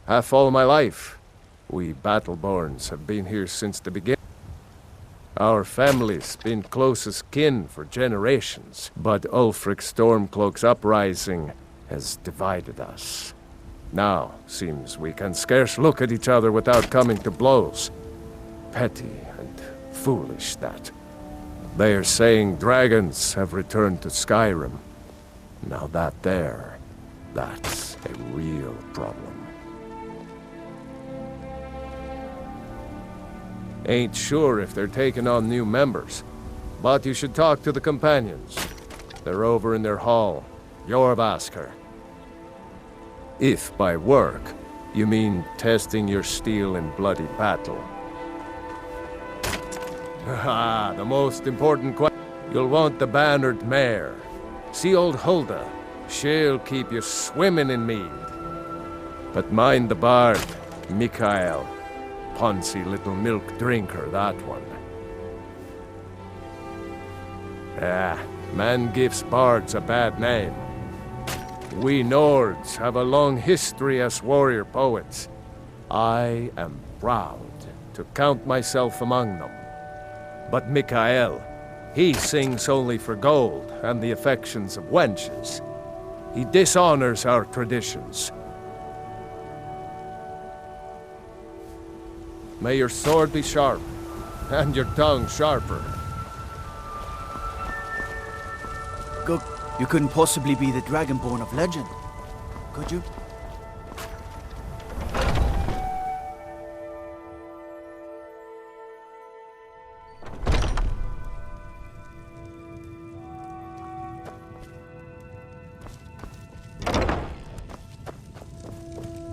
half all my life. We Battleborns have been here since the beginning. Our family's been close as kin for generations, but Ulfric Stormcloak's uprising has divided us. Now, seems we can scarce look at each other without coming to blows. Petty and foolish, that. They are saying dragons have returned to Skyrim. Now that's a real problem. Ain't sure if they're taking on new members, but you should talk to the companions. They're over in their hall. Jorvaskr. If by work, you mean testing your steel in bloody battle. Ah, the most important question. You'll want the bannered mare. See old Hulda. She'll keep you swimming in mead. But mind the bard, Mikael. Poncy little milk drinker, that one. Ah, man gives bards a bad name. We Nords have a long history as warrior poets. I am proud to count myself among them. But Mikael, he sings only for gold and the affections of wenches. He dishonors our traditions. May your sword be sharp, and your tongue sharper. Go. You couldn't possibly be the Dragonborn of legend, could you?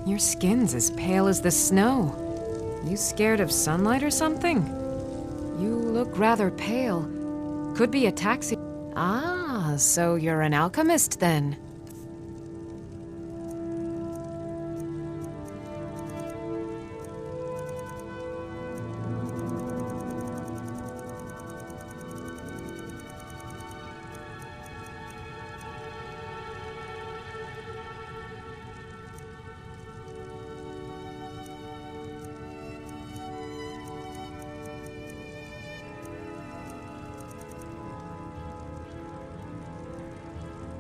Your skin's as pale as the snow. You scared of sunlight or something? You look rather pale. Could be a taxi. Ah, so you're an alchemist then?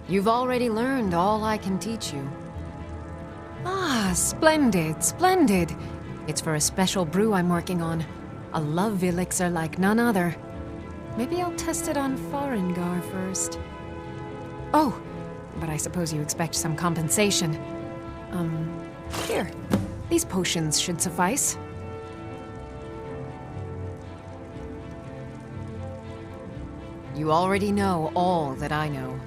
You've already learned all I can teach you. Ah, splendid, splendid. It's for a special brew I'm working on. A love elixir like none other. Maybe I'll test it on Farengar first. Oh, but I suppose you expect some compensation. Here. These potions should suffice. You already know all that I know.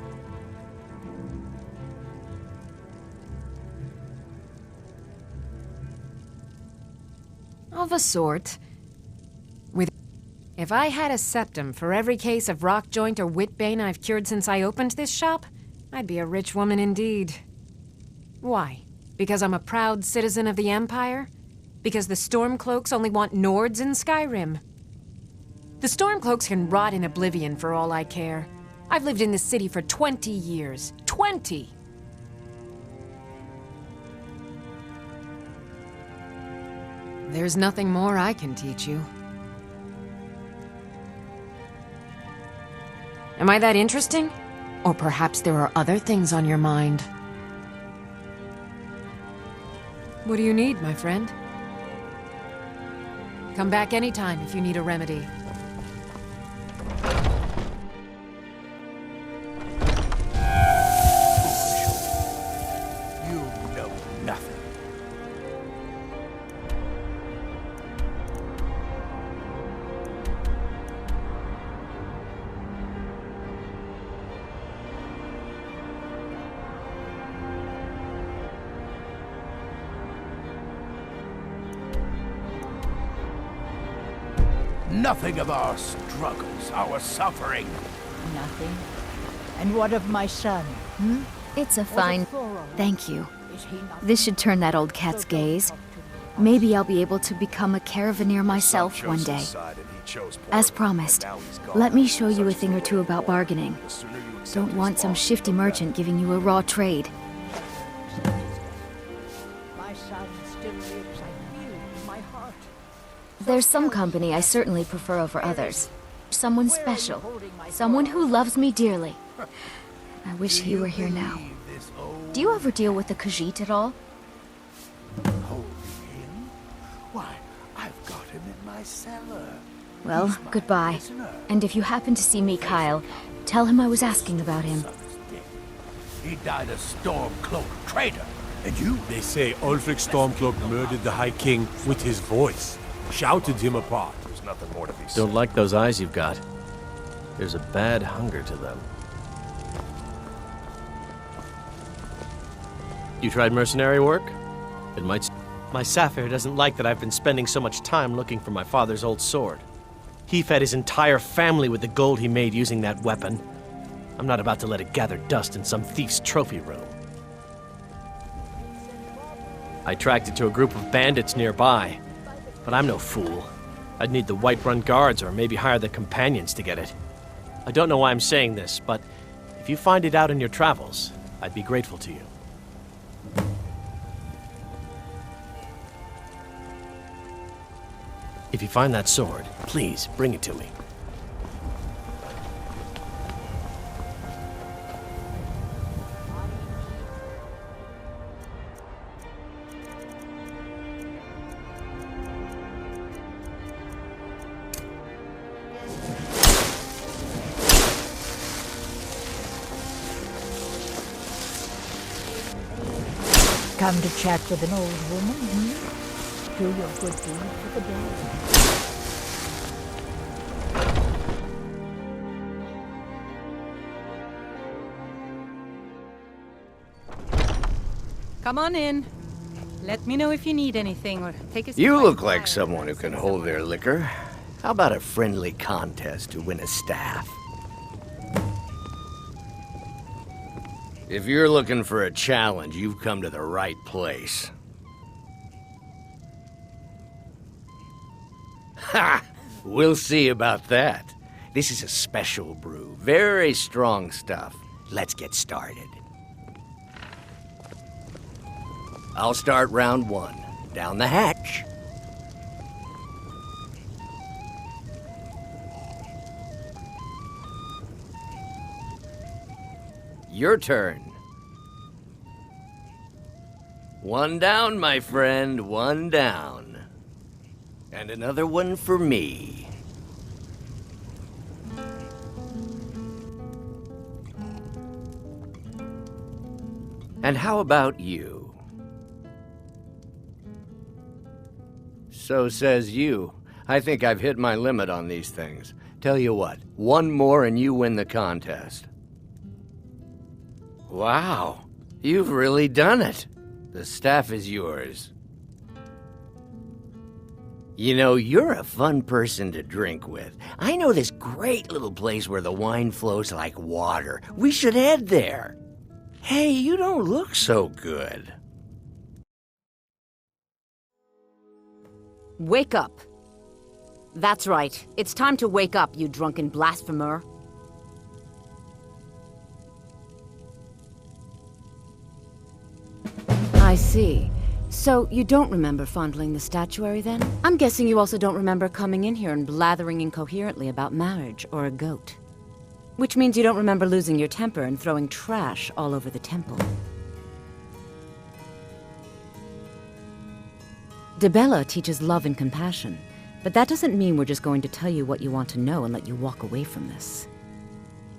Of a sort. If I had a septum for every case of rock joint or whitbane I've cured since I opened this shop, I'd be a rich woman indeed. Why? Because I'm a proud citizen of the Empire? Because the Stormcloaks only want Nords in Skyrim? The Stormcloaks can rot in oblivion for all I care. I've lived in this city for 20 years. 20! There's nothing more I can teach you. Am I that interesting? Or perhaps there are other things on your mind? What do you need, my friend? Come back anytime if you need a remedy. You know nothing. Nothing of our struggles, our suffering. Nothing. And what of my son? Hmm? It's a Was fine... it Thoron? Thank you. Is he not- This should turn that old cat's gaze. Maybe I'll be able to become a caravaneer myself one day. As promised, let me show you a thing or two about bargaining. Don't want some shifty merchant giving you a raw trade. My son still lives, I feel it in my heart. There's some company I certainly prefer over others. Someone special. Someone who loves me dearly. I wish he were here now. Do you ever deal with the Khajiit at all? Holding him? Why, I've got him in my cellar. Well, goodbye. And if you happen to see Mikhail, tell him I was asking about him. He died a Stormcloak traitor. And you? They say Ulfric Stormcloak murdered the High King with his voice. Shouted him apart. There's nothing more to be said. Don't like those eyes you've got. There's a bad hunger to them. You tried mercenary work? It might... My Sapphire doesn't like that I've been spending so much time looking for my father's old sword. He fed his entire family with the gold he made using that weapon. I'm not about to let it gather dust in some thief's trophy room. I tracked it to a group of bandits nearby, but I'm no fool. I'd need the Whiterun guards or maybe hire the companions to get it. I don't know why I'm saying this, but if you find it out in your travels, I'd be grateful to you. If you find that sword, please bring it to me. Come to chat with an old woman, Do your good deed for the day. Come on in. Let me know if you need anything or take a seat. You look like someone who can hold their liquor. How about a friendly contest to win a staff? If you're looking for a challenge, you've come to the right place. Ha! We'll see about that. This is a special brew. Very strong stuff. Let's get started. I'll start round one. Down the hatch. Your turn. One down, my friend, one down. And another one for me. And how about you? So says you. I think I've hit my limit on these things. Tell you what, one more and you win the contest. Wow, you've really done it. The staff is yours. You know, you're a fun person to drink with. I know this great little place where the wine flows like water. We should head there. Hey, you don't look so good. Wake up. That's right. It's time to wake up, you drunken blasphemer. I see. So, you don't remember fondling the statuary, then? I'm guessing you also don't remember coming in here and blathering incoherently about marriage or a goat. Which means you don't remember losing your temper and throwing trash all over the temple. Dibella teaches love and compassion, but that doesn't mean we're just going to tell you what you want to know and let you walk away from this.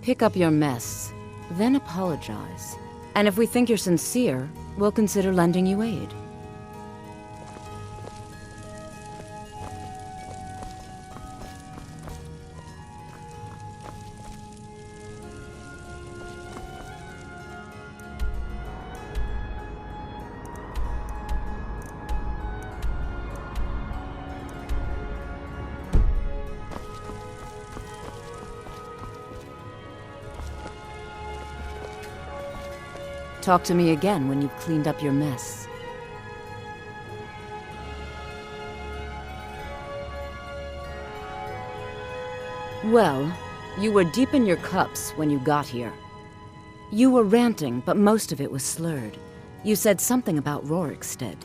Pick up your mess, then apologize. And if we think you're sincere, we'll consider lending you aid. Talk to me again when you've cleaned up your mess. Well, you were deep in your cups when you got here. You were ranting, but most of it was slurred. You said something about Rorikstead.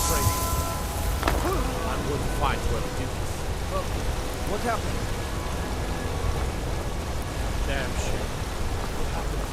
training. I'm going to find whoever did this. What happened? Damn shit. What happened?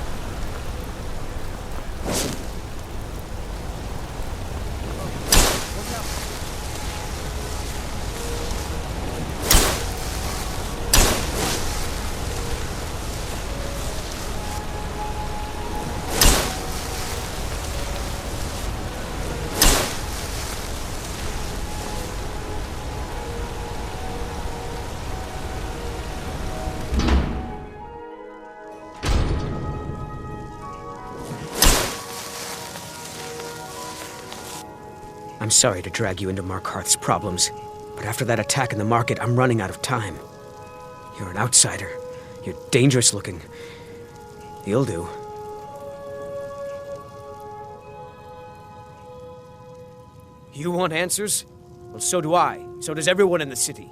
I'm sorry to drag you into Markarth's problems, but after that attack in the market, I'm running out of time. You're an outsider. You're dangerous looking. You'll do. You want answers? Well, so do I. So does everyone in the city.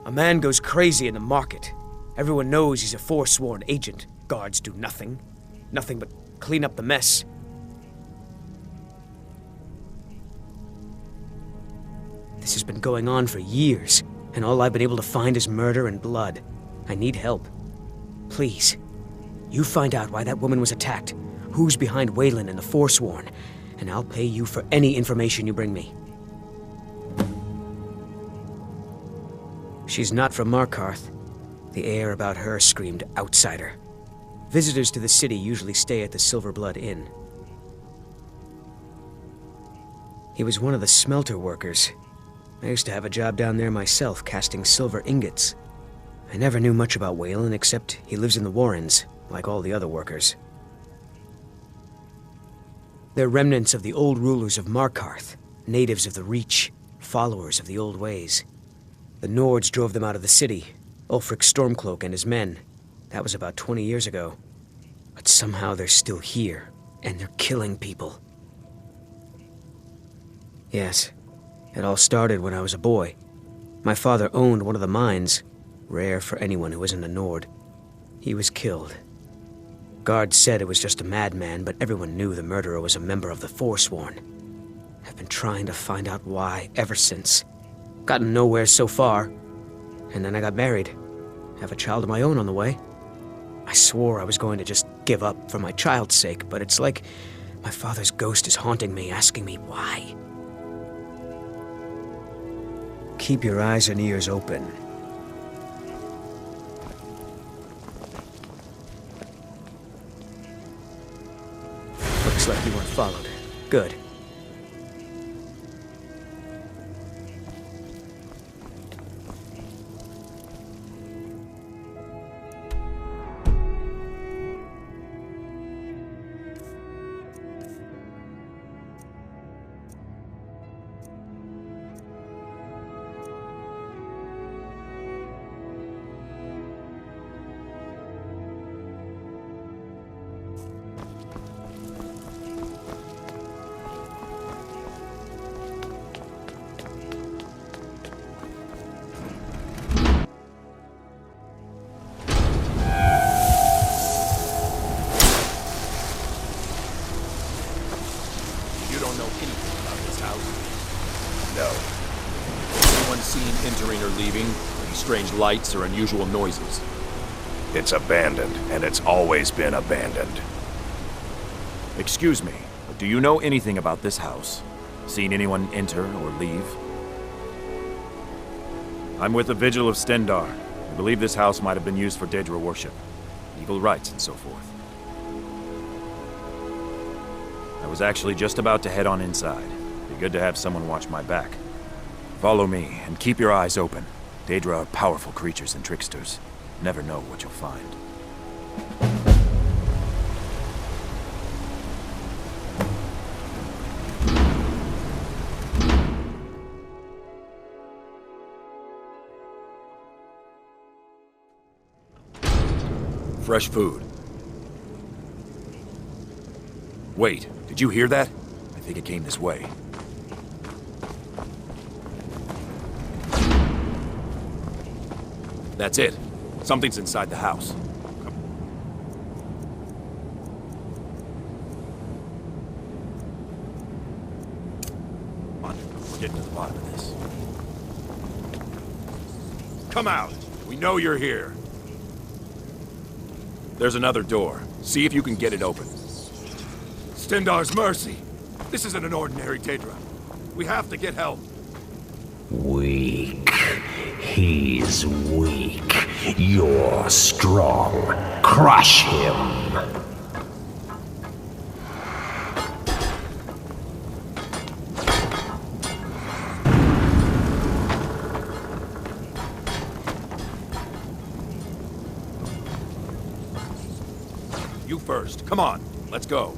A man goes crazy in the market. Everyone knows he's a forsworn agent. Guards do nothing. Nothing but clean up the mess. This has been going on for years, and all I've been able to find is murder and blood. I need help. Please, you find out why that woman was attacked, who's behind Waylon and the Forsworn, and I'll pay you for any information you bring me. She's not from Markarth. The air about her screamed outsider. Visitors to the city usually stay at the Silver Blood Inn. He was one of the smelter workers. I used to have a job down there myself, casting silver ingots. I never knew much about Waylon, except he lives in the Warrens, like all the other workers. They're remnants of the old rulers of Markarth, natives of the Reach, followers of the old ways. The Nords drove them out of the city, Ulfric Stormcloak and his men. That was about 20 years ago. But somehow they're still here, and they're killing people. Yes. It all started when I was a boy. My father owned one of the mines, rare for anyone who isn't a Nord. He was killed. Guards said it was just a madman, but everyone knew the murderer was a member of the Forsworn. I've been trying to find out why ever since. Gotten nowhere so far. And then I got married. Have a child of my own on the way. I swore I was going to just give up for my child's sake, but it's like my father's ghost is haunting me, asking me why. Keep your eyes and ears open. Looks like you weren't followed. Good. Strange lights or unusual noises. It's abandoned, and it's always been abandoned. Excuse me, but do you know anything about this house? Seen anyone enter or leave? I'm with the Vigil of Stendar. I believe this house might have been used for Daedra worship, evil rites and so forth. I was actually just about to head on inside. Be good to have someone watch my back. Follow me, and keep your eyes open. Daedra are powerful creatures and tricksters. Never know what you'll find. Fresh food. Wait, did you hear that? I think it came this way. That's it. Something's inside the house. getting to the bottom of this. Come out! We know you're here. There's another door. See if you can get it open. Stendarr's mercy! This isn't an ordinary Daedra. We have to get help. Weak. He's weak. You're strong. Crush him. You first. Come on. Let's go.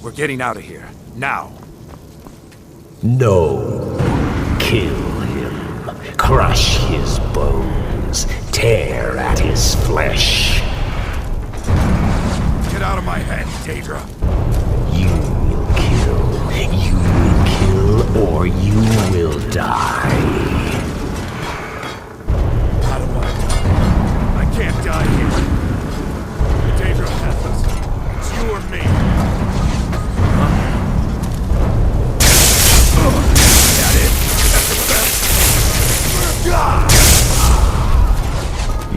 We're getting out of here. Now. No. Kill him. Crush his bones. Tear at his flesh. Get out of my head, Daedra. You will kill. You will kill, or you will die. I don't want to die. I can't die here. Daedra has us. It's you or me.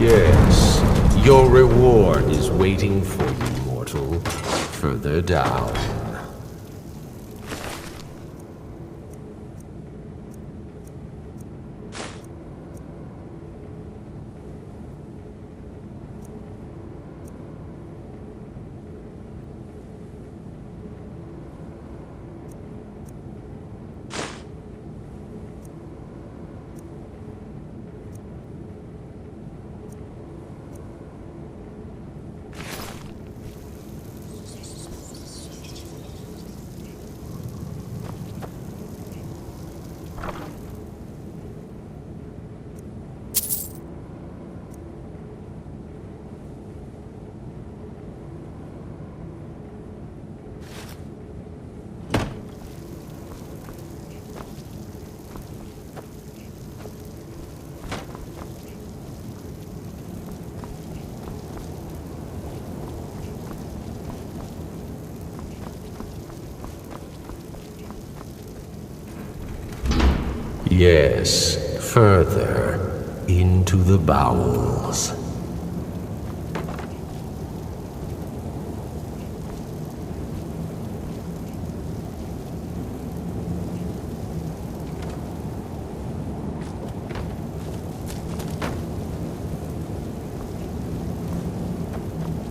Yes, your reward is waiting for you, mortal. Further down. Yes, further into the bowels.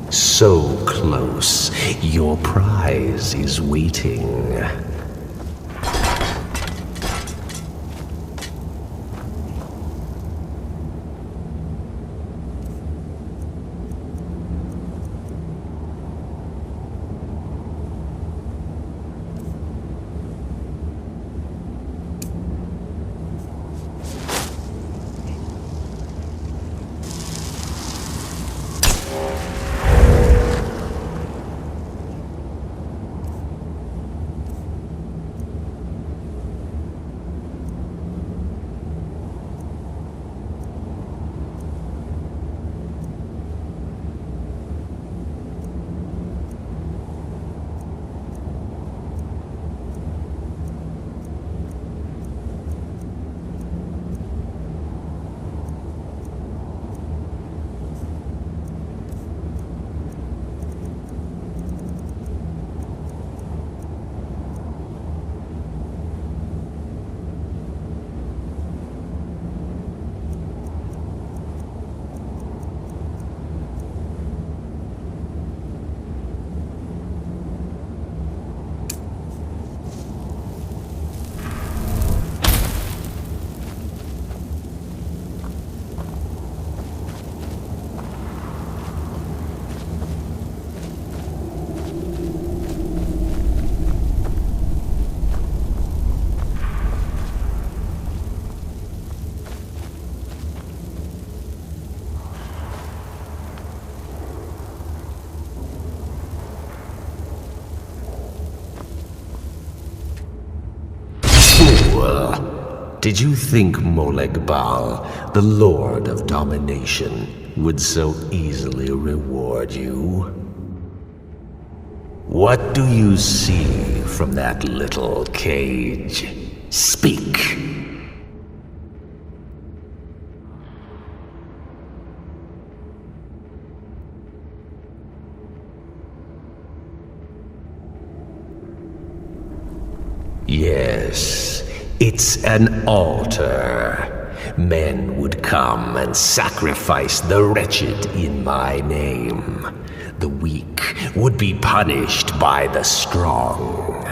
So close, your prize is waiting. Did you think Molegbal, the Lord of Domination, would so easily reward you? What do you see from that little cage? Speak! Yes, it's an altar. Men would come and sacrifice the wretched in my name. The weak would be punished by the strong.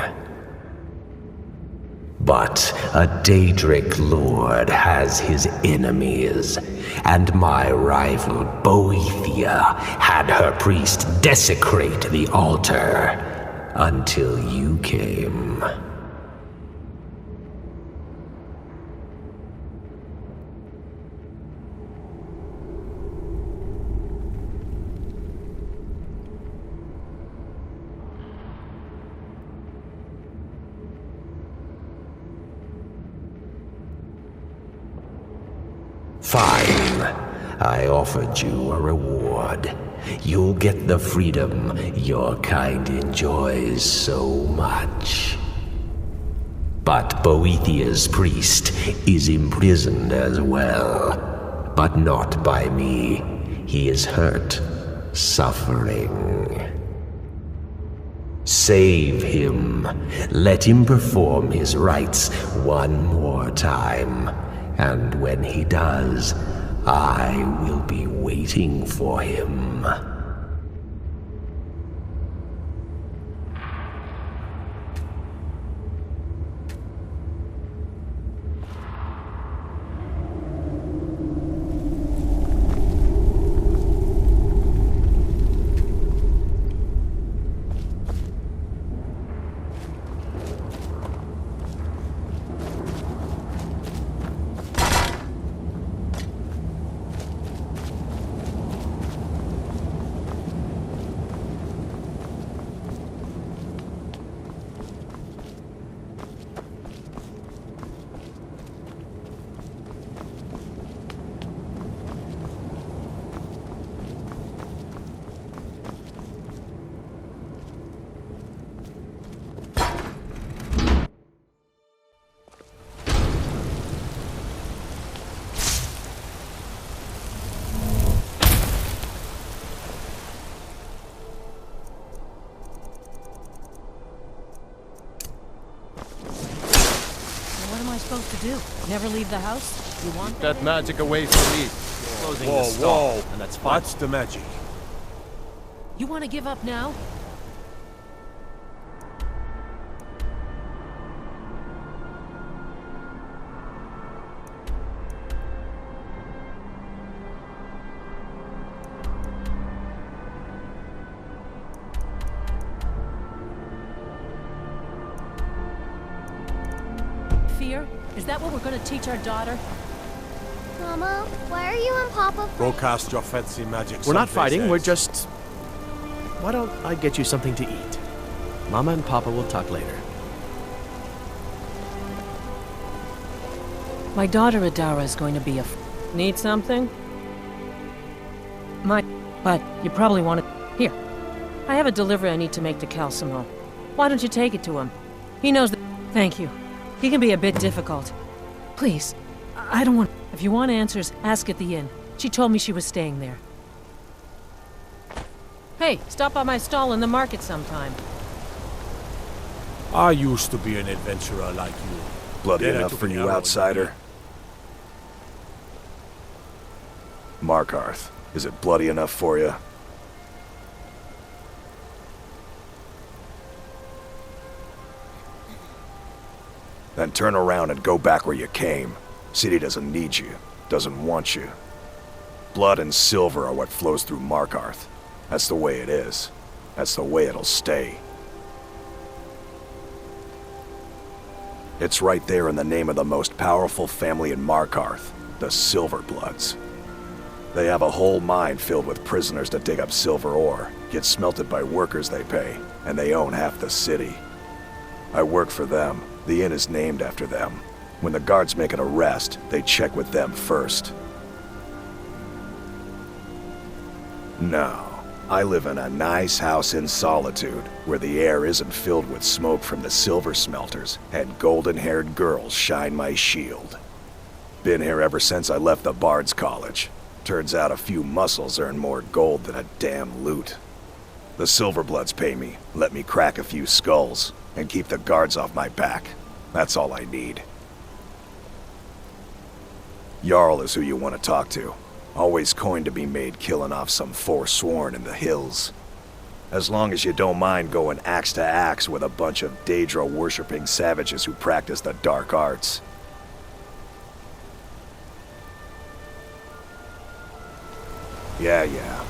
But a Daedric lord has his enemies, and my rival Boethia had her priest desecrate the altar until you came. Fine. I offered you a reward. You'll get the freedom your kind enjoys so much. But Boethia's priest is imprisoned as well. But not by me. He is hurt, suffering. Save him. Let him perform his rites one more time. And when he does, I will be waiting for him. do? Never leave the house? You want That magic away from me. Closing Whoa, the stall, whoa. and that's fine. What's the magic? You want to give up now? Fear? Is that what we're going to teach our daughter? Mama, why are you and Papa Go cast your fancy magic. We're not someplace fighting, we're else. just... Why don't I get you something to eat? Mama and Papa will talk later. My daughter Adara is going to be a... Need something? But you probably want to... Here. I have a delivery I need to make to Calcimo. Why don't you take it to him? He knows that... Thank you. He can be a bit difficult. Please. I don't want... If you want answers, ask at the inn. She told me she was staying there. Hey, stop by my stall in the market sometime. I used to be an adventurer like you. Bloody Then I enough took for an you, arrow in the outsider? Markarth, is it bloody enough for you? Then turn around and go back where you came. City doesn't need you, doesn't want you. Blood and silver are what flows through Markarth. That's the way it is. That's the way it'll stay. It's right there in the name of the most powerful family in Markarth, the Silverbloods. They have a whole mine filled with prisoners that dig up silver ore, get smelted by workers they pay, and they own half the city. I work for them. The inn is named after them. When the guards make an arrest, they check with them first. No, I live in a nice house in solitude, where the air isn't filled with smoke from the silver smelters, and golden-haired girls shine my shield. Been here ever since I left the Bard's College. Turns out a few muscles earn more gold than a damn loot. The Silverbloods pay me, let me crack a few skulls, and keep the guards off my back. That's all I need. Jarl is who you want to talk to. Always coin to be made killing off some forsworn in the hills. As long as you don't mind going axe to axe with a bunch of Daedra-worshipping savages who practice the dark arts. Yeah.